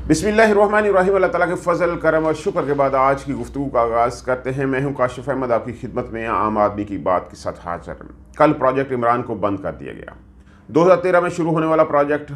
बिस्मिल्लाहिर्रहमानिर्रहीम। अल्लाह ताला के फ़ज़ल करम और शुक्र के बाद आज की गुफ्तगू का आगाज़ करते हैं। मैं हूं काशिफ़ अहमद, आपकी खिदमत में आम आदमी की बात के साथ हाज़िर। कल प्रोजेक्ट इमरान को बंद कर दिया गया। 2013 में शुरू होने वाला प्रोजेक्ट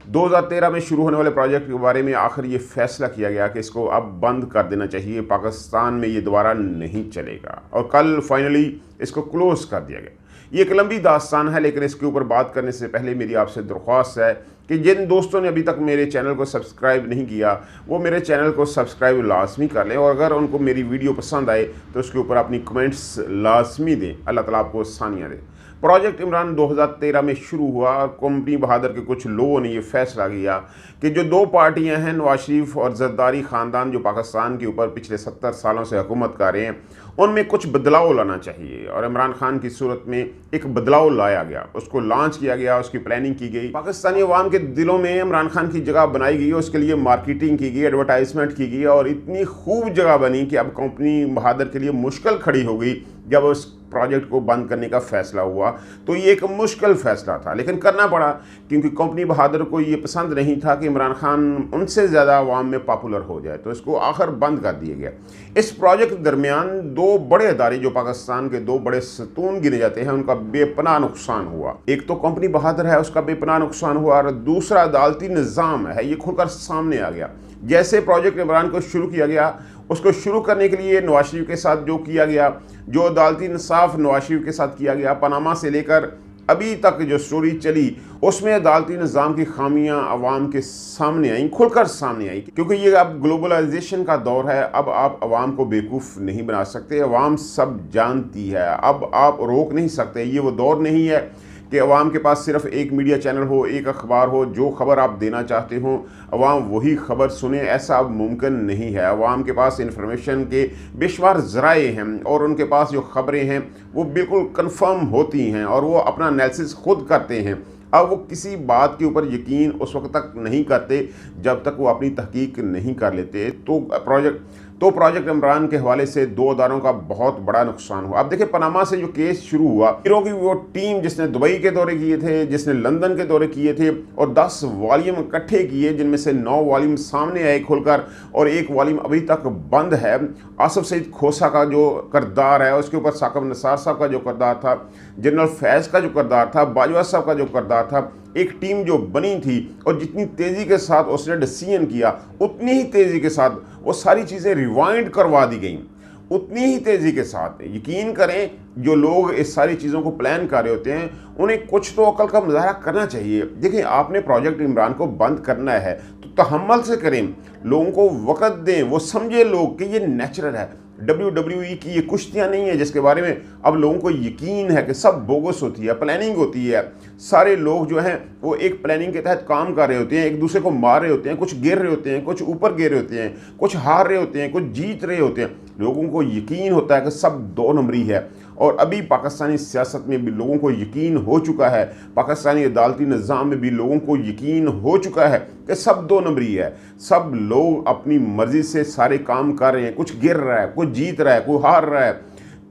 2013 में शुरू होने वाले प्रोजेक्ट के बारे में आखिर ये फैसला किया गया कि इसको अब बंद कर देना चाहिए, पाकिस्तान में ये दोबारा नहीं चलेगा और कल फाइनली इसको क्लोज़ कर दिया गया। ये एक लंबी दास्तान है, लेकिन इसके ऊपर बात करने से पहले मेरी आपसे दरख्वास्त है कि जिन दोस्तों ने अभी तक मेरे चैनल को सब्सक्राइब नहीं किया वो मेरे चैनल को सब्सक्राइब लाजमी कर लें, और अगर उनको मेरी वीडियो पसंद आए तो उसके ऊपर अपनी कमेंट्स लाजमी दें। अल्लाह ताला आपको आसानियाँ दे। प्रोजेक्ट इमरान 2013 में शुरू हुआ और कंपनी बहादुर के कुछ लोगों ने यह फैसला किया कि जो दो पार्टियां हैं, नवाज शरीफ और जरदारी ख़ानदान, जो पाकिस्तान के ऊपर पिछले 70 सालों से हुकूमत कर रहे हैं, उनमें कुछ बदलाव लाना चाहिए। और इमरान खान की सूरत में एक बदलाव लाया गया, उसको लॉन्च किया गया, उसकी प्लानिंग की गई। पाकिस्तानी अवाम के दिलों में इमरान खान की जगह बनाई गई, उसके लिए मार्केटिंग की गई, एडवर्टाइजमेंट की गई और इतनी खूब जगह बनी कि अब कंपनी बहादुर के लिए मुश्किल खड़ी हो गई। जब उस प्रोजेक्ट को बंद करने का फैसला हुआ तो ये एक मुश्किल फैसला था, लेकिन करना पड़ा क्योंकि कंपनी बहादुर को ये पसंद नहीं था कि इमरान खान उनसे ज़्यादा अवाम में पॉपुलर हो जाए, तो इसको आखिर बंद कर दिया गया। इस प्रोजेक्ट के दरमियान दो बड़े अदारे जो पाकिस्तान के दो बड़े सतून गिने जाते हैं, उनका बेपनाह नुकसान हुआ। एक तो कंपनी बहादुर है, उसका बेपनाह नुकसान हुआ, और दूसरा अदालती निज़ाम है, ये खुलकर सामने आ गया। जैसे प्रोजेक्ट इमरान को शुरू किया गया, उसको शुरू करने के लिए नवाज शरीफ के साथ जो किया गया, जो अदालती इंसाफ नवाज शरीफ के साथ किया गया, पनामा से लेकर अभी तक जो स्टोरी चली, उसमें अदालती निज़ाम की खामियां अवाम के सामने आई, खुलकर सामने आई। क्योंकि ये अब ग्लोबलाइजेशन का दौर है, अब आप अवाम को बेवकूफ़ नहीं बना सकते, अवाम सब जानती है, अब आप रोक नहीं सकते। ये वो दौर नहीं है कि अवाम के पास सिर्फ एक मीडिया चैनल हो, एक अखबार हो, जो खबर आप देना चाहते हो अवाम वही खबर सुने, ऐसा अब मुमकिन नहीं है। अवाम के पास इंफॉर्मेशन के बेशुमार ज़राए हैं और उनके पास जो खबरें हैं वो बिल्कुल कंफर्म होती हैं और वो अपना एनालिसिस खुद करते हैं। अब वो किसी बात के ऊपर यकीन उस वक्त तक नहीं करते जब तक वो अपनी तहकीक नहीं कर लेते। तो प्रोजेक्ट इमरान के हवाले से दो अदारों का बहुत बड़ा नुकसान हुआ। अब देखिए, पनामा से जो केस शुरू हुआ, हीरो की वो टीम जिसने दुबई के दौरे किए थे, जिसने लंदन के दौरे किए थे और 10 वॉल्यूम इकट्ठे किए, जिनमें से 9 वॉल्यूम सामने आए खुलकर और एक वॉल्यूम अभी तक बंद है। आसिफ सईद खोसा का जो किरदार है, उसके ऊपर साकिब निसार साहब का जो किरदार था, जनरल फैज़ का जो किरदार था, बाजवा साहब का जो किरदार था, एक टीम जो बनी थी और जितनी तेज़ी के साथ उसने डिसीजन किया, उतनी ही तेज़ी के साथ वो सारी चीज़ें रिवाइंड करवा दी गई। उतनी ही तेज़ी के साथ यकीन करें, जो लोग इस सारी चीज़ों को प्लान कर रहे होते हैं उन्हें कुछ तो अकल का मुजाहरा करना चाहिए। देखिए, आपने प्रोजेक्ट इमरान को बंद करना है तो तहम्मुल से करें, लोगों को वक़्त दें, वो समझे लोग कि ये नेचुरल है। WWE की ये कुश्तियाँ नहीं है जिसके बारे में अब लोगों को यकीन है कि सब बोगस होती है, प्लानिंग होती है। सारे लोग जो हैं वो एक प्लानिंग के तहत काम कर रहे होते हैं, एक दूसरे को मार रहे होते हैं, कुछ गिर रहे होते हैं, कुछ ऊपर गिर रहे होते हैं, कुछ हार रहे होते हैं, कुछ जीत रहे होते हैं। लोगों को यकीन होता है कि सब दो नंबरी है और अभी पाकिस्तानी सियासत में भी लोगों को यकीन हो चुका है, पाकिस्तानी अदालती निज़ाम में भी लोगों को यकीन हो चुका है कि सब दो नंबरी है। सब लोग अपनी मर्ज़ी से सारे काम कर रहे हैं, कुछ गिर रहा है, कुछ जीत रहा है, कोई हार रहा है,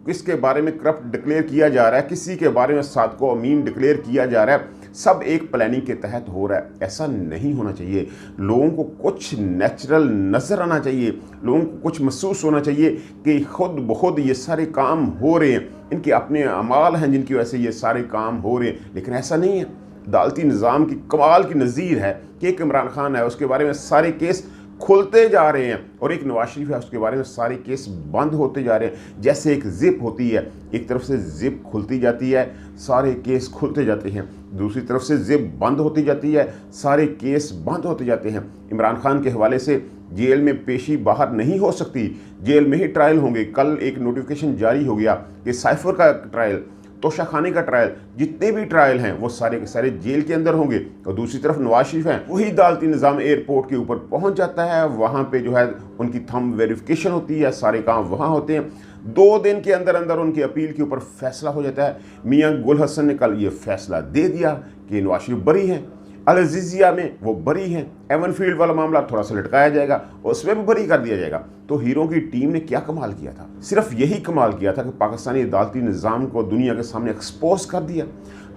किसके बारे में करप्ट डिक्लेयर किया जा रहा है, किसी के बारे में सादको अमीन डिक्लेयर किया जा रहा है। सब एक प्लानिंग के तहत हो रहा है। ऐसा नहीं होना चाहिए। लोगों को कुछ नेचुरल नज़र आना चाहिए, लोगों को कुछ महसूस होना चाहिए कि खुद ब खुद ये सारे काम हो रहे हैं, इनके अपने अमाल हैं जिनकी वजह से ये सारे काम हो रहे हैं। लेकिन ऐसा नहीं है। अदालती निज़ाम की कमाल की नज़ीर है कि एक इमरान खान है, उसके बारे में सारे केस खुलते जा रहे हैं, और एक नवाज शरीफ है, उसके बारे में सारे केस बंद होते जा रहे हैं। जैसे एक जिप होती है, एक तरफ से जिप खुलती जाती है, सारे केस खुलते जाते हैं, दूसरी तरफ से जिप बंद होती जाती है, सारे केस बंद होते जाते हैं। इमरान खान के हवाले से जेल में पेशी बाहर नहीं हो सकती, जेल में ही ट्रायल होंगे। कल एक नोटिफिकेशन जारी हो गया कि साइफर का ट्रायल, तोशा खाने का ट्रायल, जितने भी ट्रायल हैं वो सारे के सारे जेल के अंदर होंगे। और दूसरी तरफ नवाज शरीफ हैं, वही अदालती निज़ाम एयरपोर्ट के ऊपर पहुंच जाता है, वहाँ पे जो है उनकी थंब वेरिफिकेशन होती है, सारे काम वहाँ होते हैं। 2 दिन के अंदर अंदर उनकी अपील के ऊपर फैसला हो जाता है। मियाँ गुल हसन ने कल ये फैसला दे दिया कि नवाज शरीफ बरी हैं, अल अज़ीज़िया में वो बरी हैं, एवन फील्ड वाला मामला थोड़ा सा लटकाया जाएगा, उसमें भी बरी कर दिया जाएगा। तो हीरो की टीम ने क्या कमाल किया था, सिर्फ यही कमाल किया था कि पाकिस्तानी अदालती निज़ाम को दुनिया के सामने एक्सपोज कर दिया।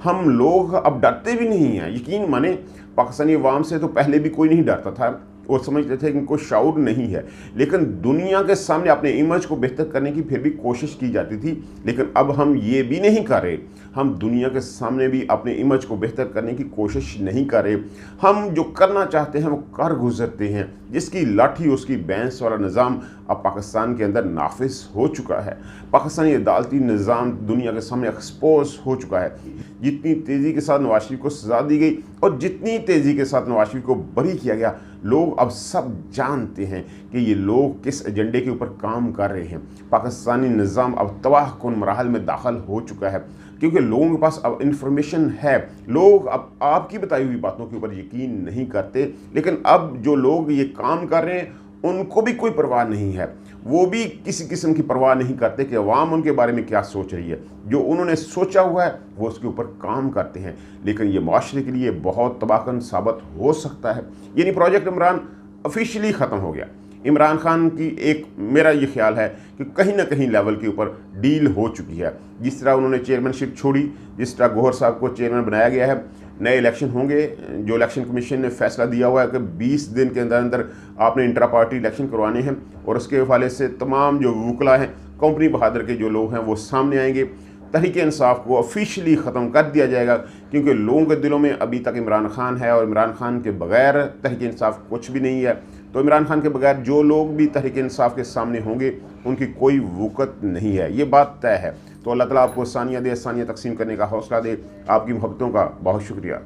हम लोग अब डरते भी नहीं हैं। यकीन माने, पाकिस्तानी अवाम से तो पहले भी कोई नहीं डरता था और समझते थे कि इनको शाऊर नहीं है, लेकिन दुनिया के सामने अपने इमेज को बेहतर करने की फिर भी कोशिश की जाती थी। लेकिन अब हम ये भी नहीं कर रहे, हम दुनिया के सामने भी अपने इमेज को बेहतर करने की कोशिश नहीं कर रहे। हम जो करना चाहते हैं वो कर गुजरते हैं। जिसकी लाठी उसकी बैंस वाला निज़ाम अब पाकिस्तान के अंदर नाफिज हो चुका है। पाकिस्तानी अदालती निज़ाम दुनिया के सामने एक्सपोज हो चुका है। जितनी तेज़ी के साथ नवाज शरीफ को सज़ा दी गई और जितनी तेज़ी के साथ नवाज शरीफ को बरी किया गया, लोग अब सब जानते हैं कि ये लोग किस एजेंडे के ऊपर काम कर रहे हैं। पाकिस्तानी निज़ाम अब तबाह कुन मराहल में दाखिल हो चुका है, क्योंकि लोगों के पास अब इंफॉर्मेशन है। लोग अब आपकी बताई हुई बातों के ऊपर यकीन नहीं करते, लेकिन अब जो लोग ये काम कर रहे हैं उनको भी कोई परवाह नहीं है। वो भी किसी किस्म की परवाह नहीं करते कि अवाम उनके बारे में क्या सोच रही है। जो उन्होंने सोचा हुआ है वो उसके ऊपर काम करते हैं, लेकिन ये माशरे के लिए बहुत तबाहकुन साबित हो सकता है। यानी प्रोजेक्ट इमरान ऑफिशियली ख़त्म हो गया। इमरान खान की एक, मेरा ये ख्याल है कि कहीं ना कहीं लेवल के ऊपर डील हो चुकी है। जिस तरह उन्होंने चेयरमैनशिप छोड़ी, जिस तरह गौहर साहब को चेयरमैन बनाया गया है, नए इलेक्शन होंगे। जो इलेक्शन कमीशन ने फैसला दिया हुआ है कि 20 दिन के अंदर अंदर आपने इंट्रा पार्टी इलेक्शन करवाने हैं, और उसके हवाले से तमाम जो वकला हैं, कंपनी बहादुर के जो लोग हैं, वो सामने आएंगे। तहरीक इंसाफ को ऑफिशियली ख़त्म कर दिया जाएगा, क्योंकि लोगों के दिलों में अभी तक इमरान खान है और इमरान खान के बगैर तहरीक इंसाफ कुछ भी नहीं है। तो इमरान खान के बगैर जो लोग भी तहरीक इंसाफ के सामने होंगे उनकी कोई वक़्त नहीं है, ये बात तय है। तो अल्लाह ताला आपको सानिया दे, सानिया तकसीम करने का हौसला दे। आपकी मोहब्बतों का बहुत शुक्रिया।